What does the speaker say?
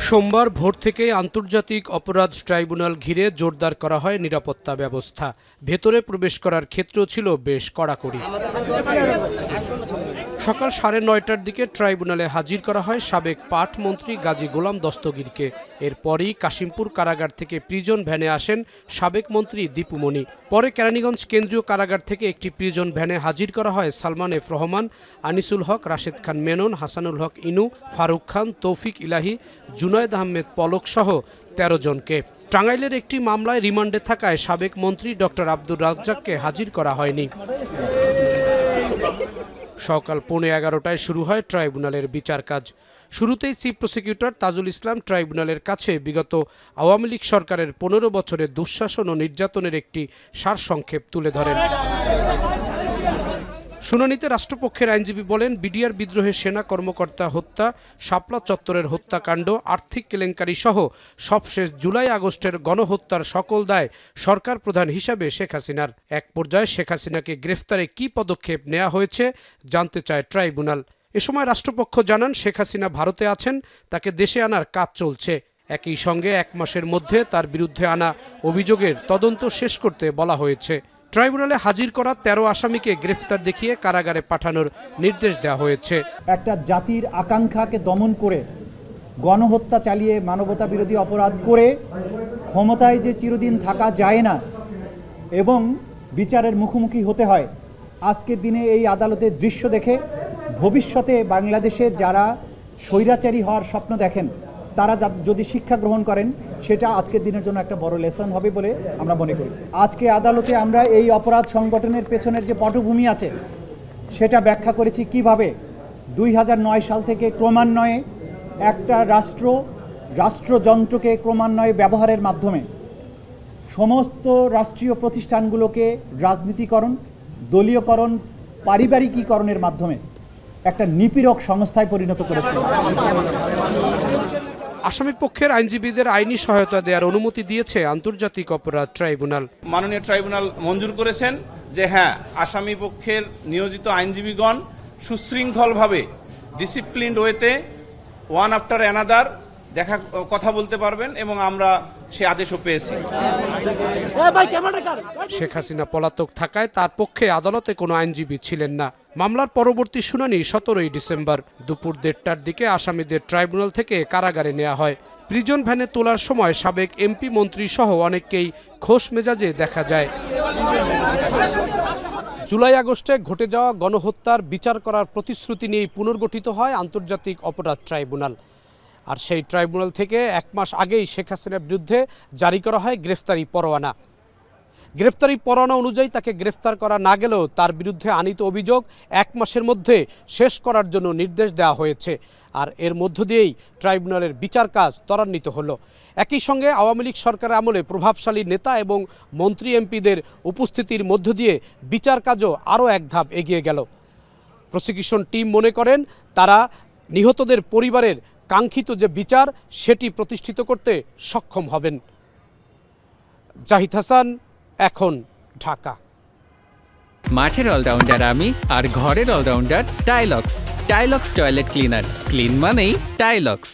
সোমবার ভোর থেকে আন্তর্জাতিক অপরাধ ট্রাইব্যুনাল ঘিরে জোরদার করা হয় নিরাপত্তা ব্যবস্থা। ভেতরে প্রবেশ করার ক্ষেত্র ছিল বেশ কড়াকড়ি। সকাল 9:30টার দিকে ট্রাইব্যুনালে হাজির করা হয় সাবেক পাট মন্ত্রী গাজী গোলাম দস্তগীরকে। এরপরই কাশিমপুর কারাগার থেকে প্রিজন ভ্যানে আসেন সাবেক মন্ত্রী দীপু মনি। পরে কেরানীগঞ্জ কেন্দ্রীয় কারাগার থেকে একটি প্রিজন ভ্যানে হাজির করা হয় সালমান এফ রহমান, আনিসুল হক, রাশেদ খান মেনন, হাসানুল হক ইনু, ফারুক খান, তৌফিক ইলাহি, জুনায়েদ আহমেদ পলক সহ 13 জনকে। টাঙ্গাইলের একটি মামলায় রিমান্ডে থাকায় সাবেক মন্ত্রী ডক্টর আব্দুর রাজ্জাককে হাজির করা হয়নি। সকাল 11:15টায় শুরু হয় ট্রাইব্যুনালের বিচার কাজ। শুরুতেই চিফ প্রসিকিউটর তাজুল ইসলাম ট্রাইব্যুনালের কাছে বিগত আওয়ামী লীগ সরকারের 15 বছরের দুঃশাসন ও নির্যাতনের একটি সারসংক্ষেপ তুলে ধরেন। শুনানিতে রাষ্ট্রপক্ষের আইনজীবী বলেন, বিডিআর বিদ্রোহে সেনা কর্মকর্তা হত্যা, শাপলা চত্বরের হত্যাকাণ্ড, আর্থিক কেলেঙ্কারি সহ সবশেষ জুলাই আগস্টের গণহত্যার সকল দায় সরকার প্রধান হিসাবে শেখ হাসিনার। এক পর্যায়ে শেখ হাসিনাকে গ্রেফতারে কী পদক্ষেপ নেওয়া হয়েছে জানতে চায় ট্রাইব্যুনাল। এ সময় রাষ্ট্রপক্ষ জানান, শেখ হাসিনা ভারতে আছেন, তাকে দেশে আনার কাজ চলছে। একই সঙ্গে 1 মাসের মধ্যে তার বিরুদ্ধে আনা অভিযোগের তদন্ত শেষ করতে বলা হয়েছে। ট্রাইব্যুনালে হাজির করা 13 আসামিকে গ্রেফতার দেখিয়ে কারাগারে পাঠানোর নির্দেশ দেওয়া হয়েছে। একটা জাতির আকাঙ্ক্ষাকে দমন করে, গণহত্যা চালিয়ে, মানবতা বিরোধী অপরাধ করে ক্ষমতায় যে চিরদিন থাকা যায় না এবং বিচারের মুখোমুখি হতে হয়, আজকের দিনে এই আদালতের দৃশ্য দেখে ভবিষ্যতে বাংলাদেশের যারা স্বৈরাচারী হওয়ার স্বপ্ন দেখেন তারা যদি শিক্ষা গ্রহণ করেন, সেটা আজকের দিনের জন্য একটা বড় লেসন হবে বলে আমরা মনে করি। আজকে আদালতে আমরা এই অপরাধ সংগঠনের পেছনের যে পটভূমি আছে সেটা ব্যাখ্যা করেছি কিভাবে 2009 সাল থেকে ক্রমান্বয়ে একটা রাষ্ট্রযন্ত্রকে ক্রমান্বয়ে ব্যবহারের মাধ্যমে সমস্ত রাষ্ট্রীয় প্রতিষ্ঠানগুলোকে রাজনীতিকরণ, দলীয়করণ, পারিবারিকীকরণের মাধ্যমে একটা নিপীড়ক সংস্থায় পরিণত করেছে। আসামি পক্ষের আইনজীবীদের আইনি সহায়তা দেওয়ার অনুমতি দিয়েছে আন্তর্জাতিক অপরাধ ট্রাইব্যুনাল। মাননীয় ট্রাইব্যুনাল মঞ্জুর করেছেন যে হ্যাঁ, আসামি পক্ষের নিয়োজিত আইনজীবীগণ সুশৃঙ্খলভাবে ডিসিপ্লিনড ওয়েতে ওয়ান আফটার অ্যানাদার কথা বলতে পারবেন এবং আমরা সে আদেশও পেয়েছি। শেখ হাসিনা পলাতক থাকায় তার পক্ষে আদালতে কোনো আইনজীবী ছিলেন না। মামলার পরবর্তী শুনানি 17 ডিসেম্বর দুপুর 1:30টার দিকে আসামিদের ট্রাইব্যুনাল থেকে কারাগারে নেওয়া হয়। প্রিজন ভ্যানে তোলার সময় সাবেক এমপি মন্ত্রী সহ অনেককেই খোশ মেজাজে দেখা যায়। জুলাই আগস্টে ঘটে যাওয়া গণহত্যার বিচার করার প্রতিশ্রুতি নিয়ে পুনর্গঠিত হয় আন্তর্জাতিক অপরাধ ট্রাইব্যুনাল। আর সেই ট্রাইব্যুনাল থেকে 1 মাস আগেই শেখ হাসিনার বিরুদ্ধে জারি করা হয় গ্রেফতারি পরোয়ানা। গ্রেফতারি পরোয়ানা অনুযায়ী তাকে গ্রেফতার করা না গেলেও তার বিরুদ্ধে আনিত অভিযোগ 1 মাসের মধ্যে শেষ করার জন্য নির্দেশ দেওয়া হয়েছে। আর এর মধ্য দিয়েই ট্রাইব্যুনালের বিচার কাজ ত্বরান্বিত হলো। একই সঙ্গে আওয়ামী লীগ সরকারের আমলে প্রভাবশালী নেতা এবং মন্ত্রী এমপিদের উপস্থিতির মধ্য দিয়ে বিচার কাজও আরও এক ধাপ এগিয়ে গেল। প্রসিকিউশন টিম মনে করেন তারা নিহতদের পরিবারের কাঙ্ক্ষিত যে বিচার সেটি প্রতিষ্ঠিত করতে সক্ষম হবেন। জাহিদ হাসান, এখন, ঢাকা। মাঠের অলরাউন্ডার আমি, আর ঘরের allrounder Tylox. Tylox toilet cleaner, clean মানেই টাইলক্স।